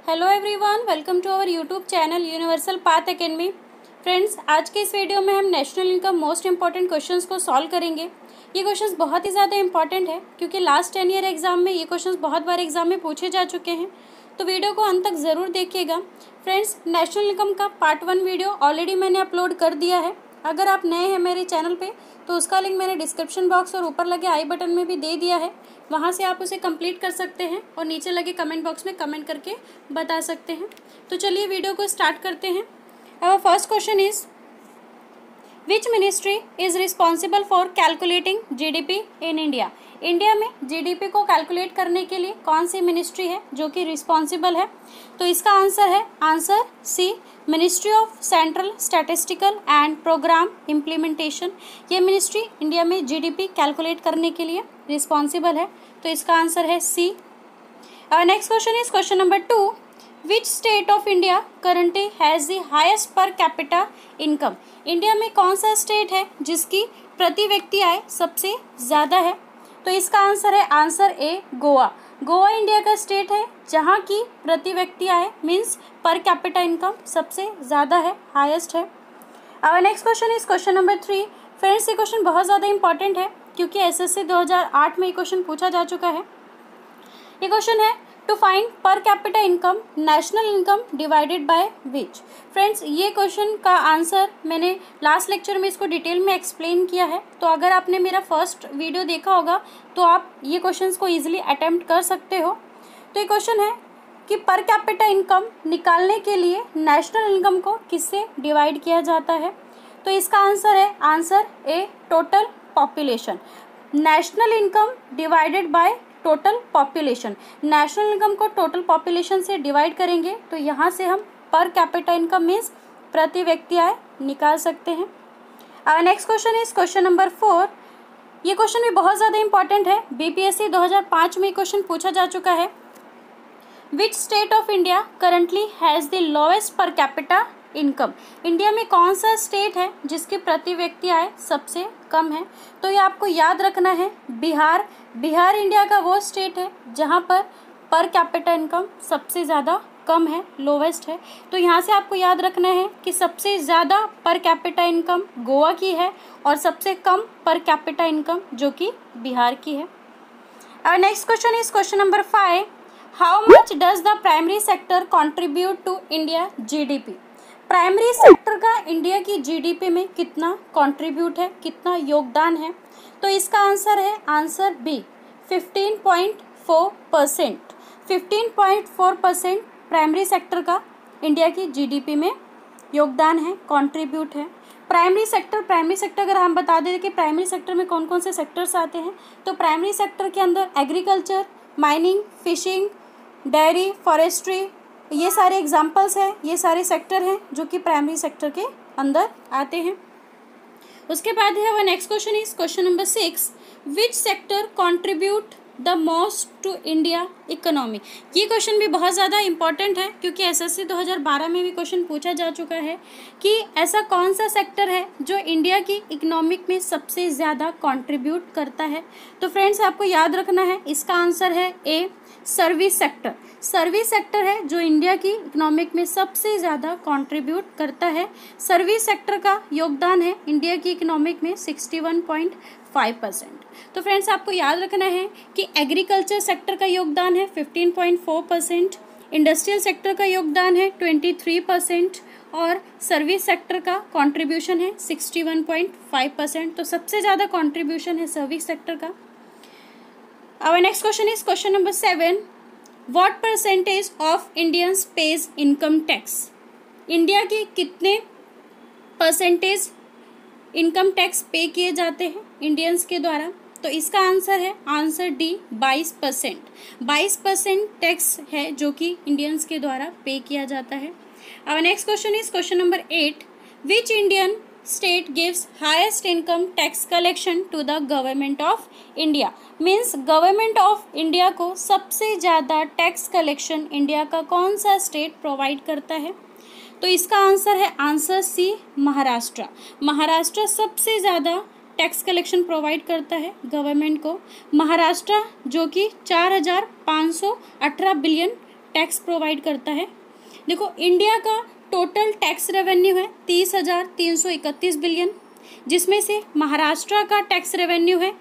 Hello everyone, welcome to our YouTube channel universal path academy. Friends, आज के इस video में हम national income most important questions को सॉल्व करेंगे। ये क्वेश्चंस बहुत ही ज़्यादा इंपॉर्टेंट है क्योंकि लास्ट 10 ईयर एग्जाम में ये क्वेश्चंस बहुत बार एग्जाम में पूछे जा चुके हैं, तो वीडियो को अंत तक ज़रूर देखिएगा। फ्रेंड्स, नेशनल इनकम का पार्ट 1 वीडियो ऑलरेडी मैंने अपलोड कर दिया है। अगर आप नए हैं मेरे चैनल पे तो उसका लिंक मैंने डिस्क्रिप्शन बॉक्स और ऊपर लगे आई बटन में भी दे दिया है, वहाँ से आप उसे कंप्लीट कर सकते हैं और नीचे लगे कमेंट बॉक्स में कमेंट करके बता सकते हैं। तो चलिए वीडियो को स्टार्ट करते हैं। Our first question is which ministry is responsible for calculating GDP in India. India में जीडीपी को कैलकुलेट करने के लिए कौन सी मिनिस्ट्री है जो कि रिस्पॉन्सिबल है? तो इसका आंसर है answer C, ministry of central statistical and programme implementation. ये मिनिस्ट्री इंडिया में जीडीपी कैलकुलेट करने के लिए रिस्पॉन्सिबल है, तो इसका आंसर है C. Next question is question number 2, which state of India currently has the highest per capita income. India में कौन सा स्टेट है जिसकी प्रति व्यक्ति आय सबसे ज़्यादा है? तो इसका आंसर है answer A, Goa. Goa India का स्टेट है जहाँ की प्रति व्यक्ति आय मीन्स पर कैपिटा इनकम सबसे ज़्यादा है, हाईएस्ट है। अब next question is question number 3। Friends, ये क्वेश्चन बहुत ज़्यादा इंपॉर्टेंट है क्योंकि एसएससी 2008 में ये क्वेश्चन पूछा जा चुका है। ये क्वेश्चन है to find per capita income national income divided by which. Friends, ये क्वेश्चन का आंसर मैंने लास्ट लेक्चर में इसको डिटेल में एक्सप्लेन किया है, तो अगर आपने मेरा फर्स्ट वीडियो देखा होगा तो आप ये क्वेश्चंस को इजीली अटेम्प्ट कर सकते हो। तो ये क्वेश्चन है कि पर कैपिटा इनकम निकालने के लिए नेशनल इनकम को किससे डिवाइड किया जाता है? तो इसका आंसर है answer A, total population. National income divided by total population. National income को टोटल पॉपुलेशन से डिवाइड करेंगे तो यहाँ से हम पर कैपिटा इनकम मीन्स प्रति व्यक्ति आय निकाल सकते हैं। Next question is question number 4। ये क्वेश्चन भी बहुत ज़्यादा इंपॉर्टेंट है, बीपीएससी 2005 में क्वेश्चन पूछा जा चुका है। विच state of India currently has the lowest पर कैपिटा इनकम। इंडिया में कौन सा स्टेट है जिसकी प्रति व्यक्ति आय सबसे कम है? तो ये आपको याद रखना है, बिहार। बिहार इंडिया का वो स्टेट है जहाँ पर कैपिटा इनकम सबसे ज़्यादा कम है, लोवेस्ट है। तो यहाँ से आपको याद रखना है कि सबसे ज़्यादा पर कैपिटा इनकम गोवा की है और सबसे कम पर कैपिटा इनकम जो कि बिहार की है। Next question is question number 5, how much does the primary sector contribute to India GDP. Primary sector का इंडिया की जीडीपी में कितना कंट्रीब्यूट है, कितना योगदान है? तो इसका आंसर है आंसर बी, 15.4%। 15.4% प्राइमरी सेक्टर का इंडिया की जीडीपी में योगदान है, कंट्रीब्यूट है। प्राइमरी सेक्टर अगर हम बता दें कि प्राइमरी सेक्टर में कौन कौन से सेक्टर्स आते हैं, तो प्राइमरी सेक्टर के अंदर agriculture, mining, fishing, dairy, forestry, ये सारे एग्जाम्पल्स हैं, ये सारे सेक्टर हैं जो कि प्राइमरी सेक्टर के अंदर आते हैं। उसके बाद है next question is question number 6, which sector contribute the most to India economy. ये क्वेश्चन भी बहुत ज़्यादा इंपॉर्टेंट है क्योंकि एसएससी 2012 में भी क्वेश्चन पूछा जा चुका है कि ऐसा कौन सा सेक्टर है जो इंडिया की इकोनॉमिक में सबसे ज़्यादा कंट्रीब्यूट करता है। तो फ्रेंड्स, आपको याद रखना है, इसका आंसर है ए, सर्विस सेक्टर। सर्विस सेक्टर है जो इंडिया की इकोनॉमिक में सबसे ज़्यादा कंट्रीब्यूट करता है। सर्विस सेक्टर का योगदान है इंडिया की इकोनॉमिक में 61.5%। तो फ्रेंड्स, आपको याद रखना है कि एग्रीकल्चर सेक्टर का योगदान है 15.4%, इंडस्ट्रियल सेक्टर का योगदान है 23% और सर्विस सेक्टर का कंट्रीब्यूशन है 61.5%। तो सबसे ज़्यादा कंट्रीब्यूशन है सर्विस सेक्टर का। Our next question is question number 7. What percentage of Indians pays income tax? India के कितने परसेंटेज इनकम टैक्स पे किए जाते हैं इंडियंस के द्वारा? तो इसका आंसर है आंसर डी, 22%। 22% टैक्स है जो कि इंडियंस के द्वारा पे किया जाता है। Our next question is question number 8. Which Indian state gives highest income tax collection to the government of India? Means government of India को सबसे ज़्यादा टैक्स कलेक्शन इंडिया का कौन सा स्टेट प्रोवाइड करता है? तो इसका आंसर है आंसर सी, महाराष्ट्र। महाराष्ट्र सबसे ज़्यादा टैक्स कलेक्शन प्रोवाइड करता है गवर्नमेंट को। महाराष्ट्र जो कि 4,518 बिलियन टैक्स प्रोवाइड करता है? देखो, इंडिया का टोटल टैक्स रेवेन्यू है 30,331 बिलियन, जिसमें से महाराष्ट्र का टैक्स रेवेन्यू है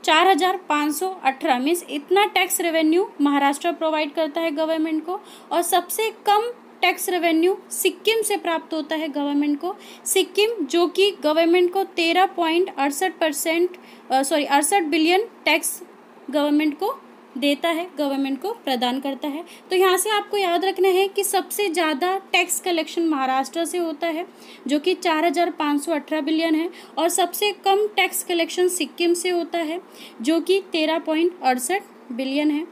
4,518। मीन्स इतना टैक्स रेवेन्यू महाराष्ट्र प्रोवाइड करता है गवर्नमेंट को। और सबसे कम टैक्स रेवेन्यू सिक्किम से प्राप्त होता है गवर्नमेंट को। सिक्किम जो कि गवर्नमेंट को 13.68 बिलियन टैक्स गवर्नमेंट को देता है, गवर्नमेंट को प्रदान करता है। तो यहाँ से आपको याद रखना है कि सबसे ज़्यादा टैक्स कलेक्शन महाराष्ट्र से होता है जो कि 4,518 बिलियन है, और सबसे कम टैक्स कलेक्शन सिक्किम से होता है जो कि 13.68 बिलियन है।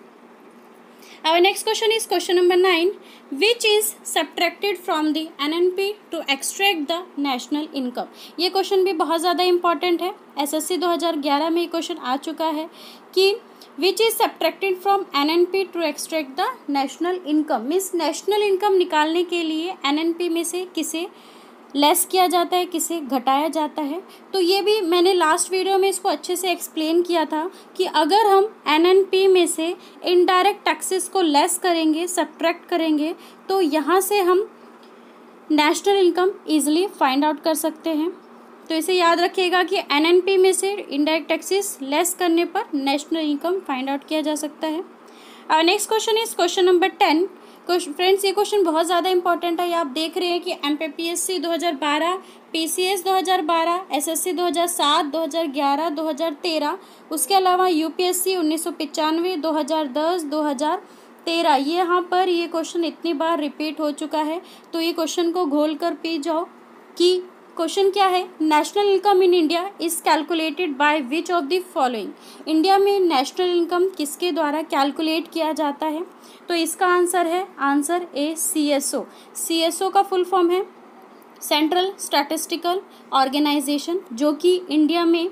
Our next question is question number 9. Which is subtracted from the NNP to extract the national income? ये क्वेश्चन भी बहुत ज़्यादा इंपॉर्टेंट है। SSC 2011 में ये क्वेश्चन आ चुका है कि which is subtracted from NNP to extract the national income? Means national income निकालने के लिए NNP में से किसे लेस किया जाता है, किसे घटाया जाता है। तो ये भी मैंने लास्ट वीडियो में इसको अच्छे से एक्सप्लेन किया था कि अगर हम NNP में से इनडायरेक्ट टैक्सेस को लेस करेंगे, सब्ट्रैक्ट करेंगे, तो यहाँ से हम national income easily find out कर सकते हैं। तो इसे याद रखिएगा कि NNP में से इनडायरेक्ट टैक्सेस लेस करने पर नेशनल इनकम फाइंड आउट किया जा सकता है। और next question is question number 10। Friends, ये क्वेश्चन बहुत ज़्यादा इंपॉर्टेंट है। ये आप देख रहे हैं कि MPPSC 2012, PCS 2012, SSC 2007, 2011, 2013, उसके अलावा UPSC 1995, 2010, 2013, ये यहाँ पर ये क्वेश्चन इतनी बार रिपीट हो चुका है। तो ये क्वेश्चन को घोल कर पी जाओ कि क्वेश्चन क्या है, national income in India is calculated by which of the following? India में नेशनल इनकम किसके द्वारा कैलकुलेट किया जाता है? तो इसका आंसर है आंसर ए CSO। CSO का फुल फॉर्म है सेंट्रल स्टैटिस्टिकल ऑर्गेनाइजेशन, जो कि इंडिया में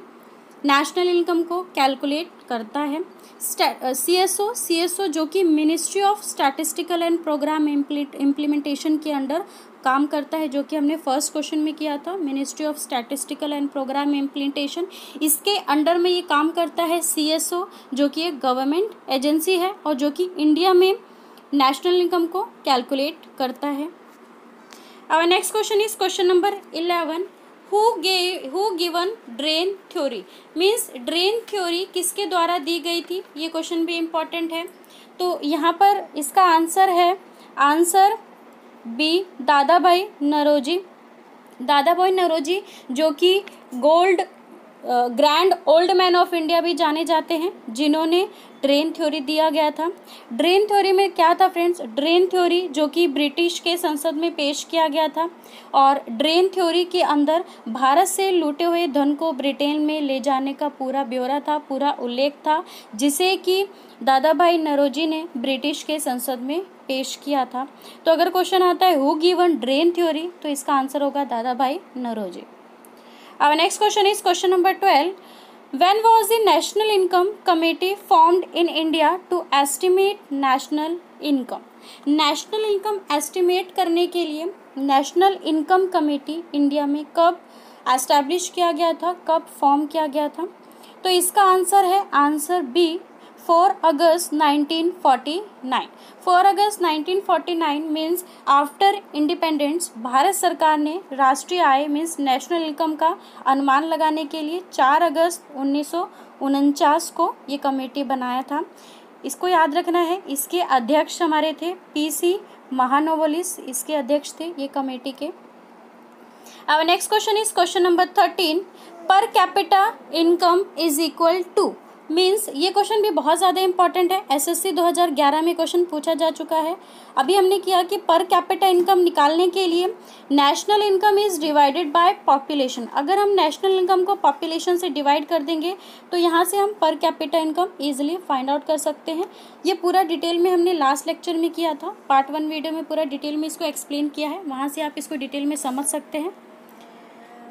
नेशनल इनकम को कैलकुलेट करता है। CSO जो कि ministry of statistical and programme implementation के अंडर काम करता है, जो कि हमने फर्स्ट क्वेश्चन में किया था, ministry of statistical and programme implementation. इसके अंडर में ये काम करता है CSO, जो कि एक गवर्नमेंट एजेंसी है और जो कि इंडिया में नेशनल इनकम को कैलकुलेट करता है। Our next question is question number 11. Who given drain theory? Means drain theory किसके द्वारा दी गई थी? ये क्वेश्चन भी इम्पॉर्टेंट है। तो यहाँ पर इसका आंसर है आंसर बी, दादाभाई नौरोजी। दादाभाई नौरोजी जो कि grand old man of India भी जाने जाते हैं, जिन्होंने ड्रेन थ्योरी दिया गया था। ड्रेन थ्योरी में क्या था फ्रेंड्स? ड्रेन थ्योरी जो कि ब्रिटिश के संसद में पेश किया गया था, और ड्रेन थ्योरी के अंदर भारत से लूटे हुए धन को ब्रिटेन में ले जाने का पूरा ब्यौरा था, पूरा उल्लेख था, जिसे कि दादाभाई नौरोजी ने ब्रिटिश के संसद में पेश किया था। तो अगर क्वेश्चन आता है हु गिवन ड्रेन थ्योरी, तो इसका आंसर होगा Dadabhai Naoroji. Our next question is question number 12. When was the National Income Committee formed in India to estimate national income? National income estimate करने के लिए नेशनल इनकम कमेटी इंडिया में कब establish किया गया था, कब फॉर्म किया गया था? तो इसका आंसर है आंसर बी, 4 अगस्त 1949। 4 अगस्त 1949 मीन्स आफ्टर इंडिपेंडेंस भारत सरकार ने राष्ट्रीय आय मीन्स नेशनल इनकम का अनुमान लगाने के लिए 4 अगस्त 1949 को ये कमेटी बनाया था। इसको याद रखना है। इसके अध्यक्ष हमारे थे PC महानोवलिस, इसके अध्यक्ष थे ये कमेटी के। अब next question is question number 13। Per capita income is equal to? Means ये क्वेश्चन भी बहुत ज़्यादा इंपॉर्टेंट है। SSC 2011 में क्वेश्चन पूछा जा चुका है। अभी हमने किया कि पर कैपिटा इनकम निकालने के लिए national income is divided by population. अगर हम नेशनल इनकम को पॉपुलेशन से डिवाइड कर देंगे तो यहाँ से हम पर capita income easily find out कर सकते हैं। ये पूरा डिटेल में हमने लास्ट लेक्चर में किया था, पार्ट 1 वीडियो में पूरा डिटेल में इसको एक्सप्लेन किया है, वहाँ से आप इसको डिटेल में समझ सकते हैं।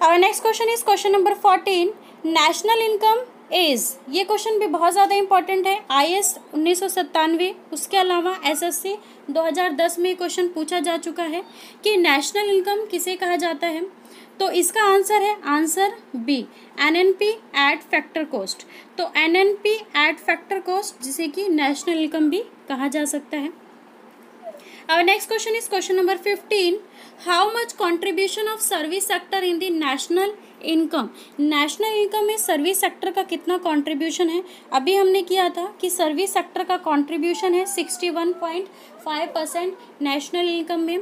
और next question is question number 14। National income is, ये क्वेश्चन भी बहुत ज़्यादा इंपॉर्टेंट है। IS 1997, उसके अलावा SSC 2010 में क्वेश्चन पूछा जा चुका है कि नेशनल इनकम किसे कहा जाता है। तो इसका आंसर है answer B, NNP at factor cost. तो NNP एट फैक्टर कॉस्ट जिसे कि नेशनल इनकम भी कहा जा सकता है। Our next question is question number 15. How much contribution of service sector in the national income? National income में सर्विस सेक्टर का कितना कंट्रीब्यूशन है? अभी हमने किया था कि सर्विस सेक्टर का कंट्रीब्यूशन है 61.5% नेशनल इनकम में।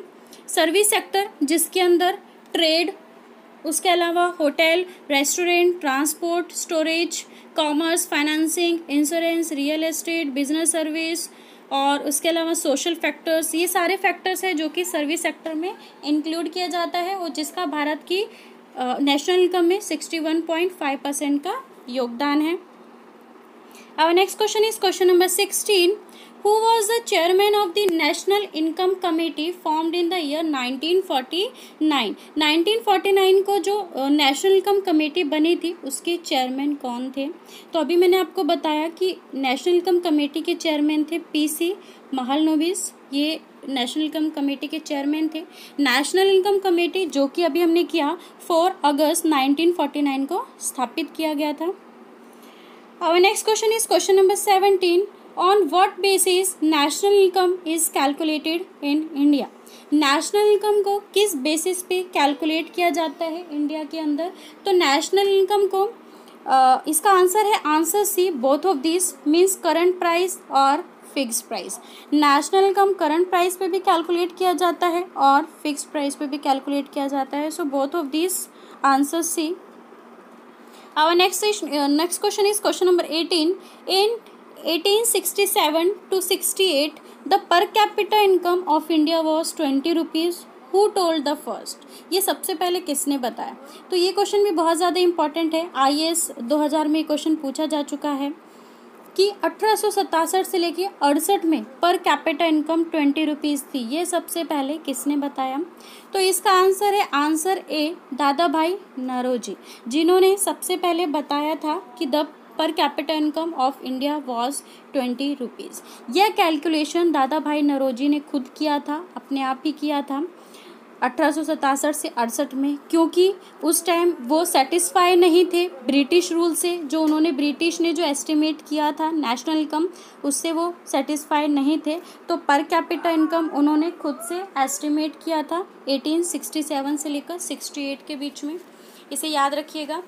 सर्विस सेक्टर जिसके अंदर ट्रेड, उसके अलावा hotel, restaurant, transport, storage, commerce, financing, insurance, real estate, business service और उसके अलावा सोशल फैक्टर्स, ये सारे फैक्टर्स हैं जो कि सर्विस सेक्टर में इंक्लूड किया जाता है और जिसका भारत की नेशनल इनकम में 61.5% का योगदान है। Our next question is question number 16. Who was the chairman of the National Income Committee formed in the year 1949? 1949 को जो नेशनल इनकम कमेटी बनी थी उसके चेयरमैन कौन थे? तो अभी मैंने आपको बताया कि नेशनल इनकम कमेटी के चेयरमैन थे PC महालनोबिस, ये नेशनल इनकम कमेटी के चेयरमैन थे। नेशनल इनकम कमेटी जो कि अभी हमने किया 4 अगस्त 1949 को स्थापित किया गया था। Our next question is question number 17. On what basis national income is calculated in India? National income को किस बेसिस पे कैलकुलेट किया जाता है इंडिया के अंदर? तो नेशनल इनकम को इसका आंसर है answer C, both of this means current price और fix price. National income current price पे भी कैलकुलेट किया जाता है और फिक्स प्राइस पे भी कैलकुलेट किया जाता है। So both of this answer C. Our next question is question number 18. In 1867 to 68, the per capita income of India was 20 rupees. Who told the first? ये सबसे पहले किसने बताया? तो ये क्वेश्चन भी बहुत ज़्यादा इंपॉर्टेंट है। IAS 2000 में क्वेश्चन पूछा जा चुका है कि 1867 से लेके 68 में पर कैपिटा इनकम 20 रुपीज़ थी। ये सबसे पहले किसने बताया? तो इसका आंसर है आंसर ए, दादा भाई नौरोजी, जिन्होंने सबसे पहले बताया था कि द पर capita income of India was 20 rupees. यह कैलकुलेशन दादा भाई नौरोजी ने खुद किया था, अपने आप ही किया था 1867 से 68 में, क्योंकि उस टाइम वो सेटिस्फाई नहीं थे ब्रिटिश रूल से। जो उन्होंने ब्रिटिश ने जो एस्टिमेट किया था नेशनल इनकम, उससे वो सेटिस्फाई नहीं थे, तो पर कैपिटा इनकम उन्होंने खुद से एस्टिमेट किया था 1867 से लेकर 68 के बीच में। इसे याद रखिएगा।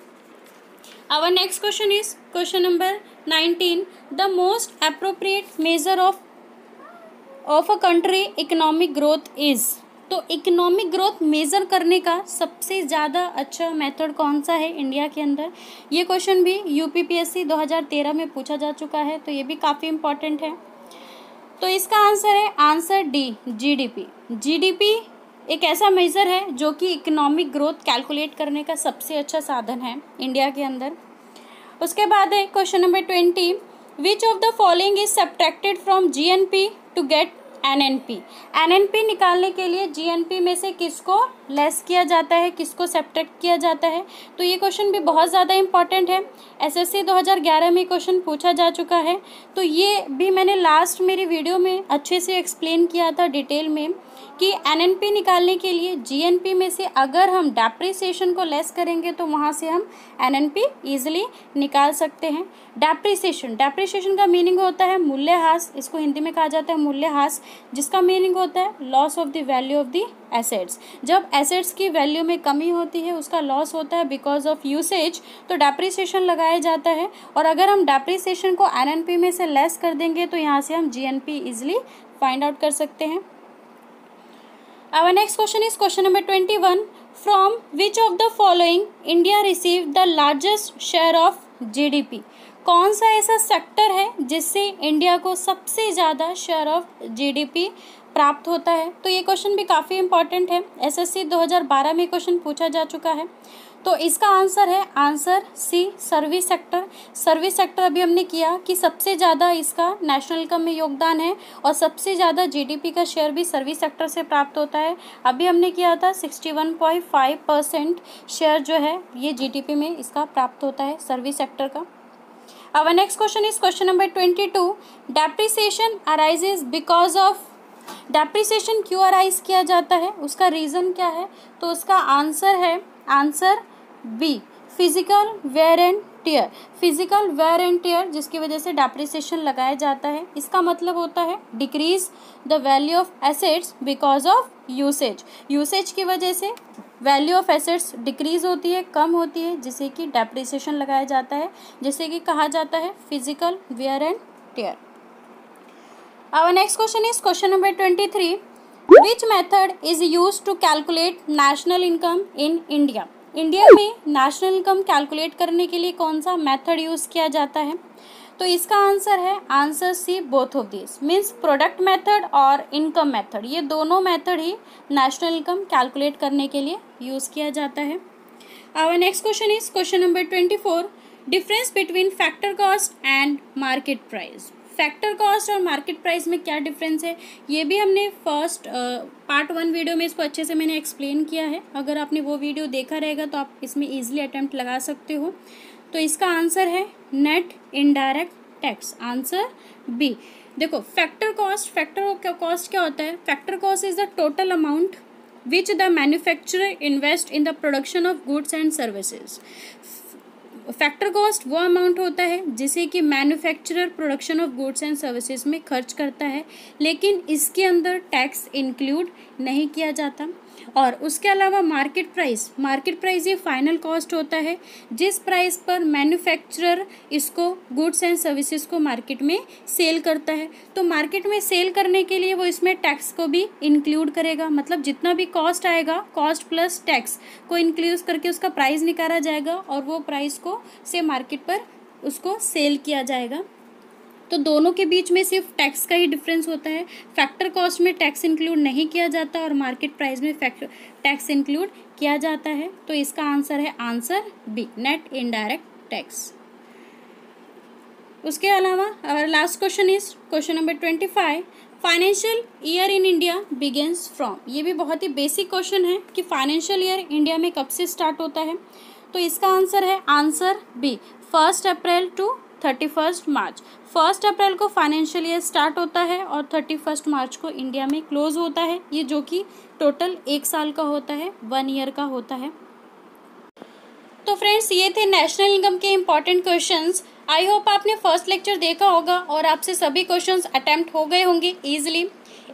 Our next question is question number 19. The most appropriate measure of a country economic growth is? तो इकोनॉमिक ग्रोथ मेज़र करने का सबसे ज़्यादा अच्छा मेथड कौन सा है इंडिया के अंदर? ये क्वेश्चन भी UPPSC 2013 में पूछा जा चुका है, तो ये भी काफ़ी इम्पॉर्टेंट है। तो इसका आंसर है आंसर डी, GDP। GDP एक ऐसा मेज़र है जो कि इकोनॉमिक ग्रोथ कैलकुलेट करने का सबसे अच्छा साधन है इंडिया के अंदर। उसके बाद है question number 20. Which of the following is subtracted from GNP to get NNP? NNP निकालने के लिए GNP में से किसको लेस किया जाता है, किसको सब्ट्रैक्ट किया जाता है? तो ये क्वेश्चन भी बहुत ज़्यादा इंपॉर्टेंट है। SSC 2011 में क्वेश्चन पूछा जा चुका है, तो ये भी मैंने लास्ट मेरी वीडियो में अच्छे से एक्सप्लेन किया था डिटेल में कि NNP निकालने के लिए GNP में से अगर हम डेप्रिसिएशन को लेस करेंगे तो वहाँ से हम NNP ईजिली निकाल सकते हैं। डेप्रिसिएशन का मीनिंग होता है मूल्यह्रास, इसको हिंदी में कहा जाता है मूल्यह्रास, जिसका मीनिंग होता है loss of the value of the assets. जब एसेट्स की वैल्यू में कमी होती है, उसका लॉस होता है बिकॉज ऑफ यूसेज, तो डेप्रिसिएशन लगाया जाता है। और अगर हम डेप्रिसिएशन को NNP में से लेस कर देंगे तो यहाँ से हम GNP ईजिली फाइंड आउट कर सकते हैं। Our next question is question number 21. From which of the following India received the largest share of GDP? कौन सा ऐसा सेक्टर है जिससे इंडिया को सबसे ज़्यादा शेयर ऑफ GDP प्राप्त होता है? तो ये क्वेश्चन भी काफ़ी इंपॉर्टेंट है। SSC 2012 में क्वेश्चन पूछा जा चुका है, तो इसका आंसर है answer C, service sector. Service sector अभी हमने किया कि सबसे ज़्यादा इसका नेशनल इनकम में योगदान है और सबसे ज़्यादा GDP का शेयर भी सर्विस सेक्टर से प्राप्त होता है। अभी हमने किया था 61.5% शेयर जो है ये GDP में इसका प्राप्त होता है सर्विस सेक्टर का। Our next question is question number 22. Depreciation arises because of, depreciation क्यों अराइज किया जाता है, उसका रीज़न क्या है? तो उसका आंसर है answer B, physical wear and tear, physical wear and tear जिसकी वजह से डेप्रिसिएशन लगाया जाता है। इसका मतलब होता है decrease the value of assets because of usage, usage की वजह से वैल्यू ऑफ एसेट्स डिक्रीज होती है, कम होती है, जिसे कि डेप्रिसिएशन लगाया जाता है, जिसे कि कहा जाता है physical wear and tear. Our next question is question number 23. Which method is used to calculate national income in India? India में नेशनल इनकम कैलकुलेट करने के लिए कौन सा मेथड यूज़ किया जाता है? तो इसका आंसर है answer C, both of this means product method और इनकम मेथड, ये दोनों मेथड ही नेशनल इनकम कैलकुलेट करने के लिए यूज़ किया जाता है। Our next question is question number 24. Difference between factor cost and market price. Factor cost और मार्केट प्राइस में क्या डिफरेंस है, ये भी हमने फर्स्ट पार्ट 1 वीडियो में इसको अच्छे से मैंने एक्सप्लेन किया है। अगर आपने वो वीडियो देखा रहेगा तो आप इसमें इजीली अटेम्प्ट लगा सकते हो। तो इसका आंसर है net indirect tax, answer B. देखो फैक्टर कॉस्ट क्या होता है? Factor cost is the total amount which the manufacturer invest in the production of goods and services. Factor cost वो अमाउंट होता है जिसे कि manufacturer production of goods and services में खर्च करता है, लेकिन इसके अंदर टैक्स इंक्लूड नहीं किया जाता। और उसके अलावा मार्केट प्राइस ये फाइनल कॉस्ट होता है जिस प्राइस पर मैन्युफैक्चरर इसको गुड्स एंड सर्विसेज को मार्केट में सेल करता है। तो मार्केट में सेल करने के लिए वो इसमें टैक्स को भी इंक्लूड करेगा, मतलब जितना भी कॉस्ट आएगा, कॉस्ट प्लस टैक्स को इंक्लूड करके उसका प्राइस निकाला जाएगा और वो प्राइस को से मार्केट पर उसको सेल किया जाएगा। तो दोनों के बीच में सिर्फ टैक्स का ही डिफरेंस होता है। फैक्टर कॉस्ट में टैक्स इंक्लूड नहीं किया जाता और मार्केट प्राइस में टैक्स इंक्लूड किया जाता है। तो इसका आंसर है answer B, net indirect tax. उसके अलावा और last question is question number 25। Financial year in India begins from. ये भी बहुत ही बेसिक क्वेश्चन है कि फाइनेंशियल ईयर इंडिया में कब से स्टार्ट होता है। तो इसका आंसर है आंसर बी, 1 अप्रैल टू 31 मार्च। 1 अप्रैल को फाइनेंशियल ईयर स्टार्ट होता है और 31 मार्च को इंडिया में क्लोज होता है, ये जो कि टोटल 1 साल का होता है, 1 ईयर का होता है। तो फ्रेंड्स ये थे नेशनल इनकम के इम्पॉर्टेंट क्वेश्चंस। आई होप आपने फर्स्ट लेक्चर देखा होगा और आपसे सभी क्वेश्चंस अटेम्प्ट हो गए होंगे ईजिली।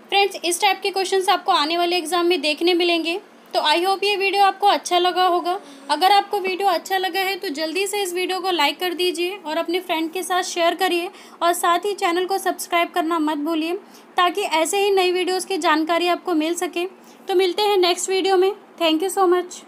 फ्रेंड्स इस टाइप के क्वेश्चंस आपको आने वाले एग्जाम में देखने मिलेंगे। तो आई होप ये वीडियो आपको अच्छा लगा होगा। अगर आपको वीडियो अच्छा लगा है तो जल्दी से इस वीडियो को लाइक कर दीजिए और अपने फ्रेंड के साथ शेयर करिए और साथ ही चैनल को सब्सक्राइब करना मत भूलिए ताकि ऐसे ही नई वीडियोस की जानकारी आपको मिल सके। तो मिलते हैं नेक्स्ट वीडियो में। Thank you so much.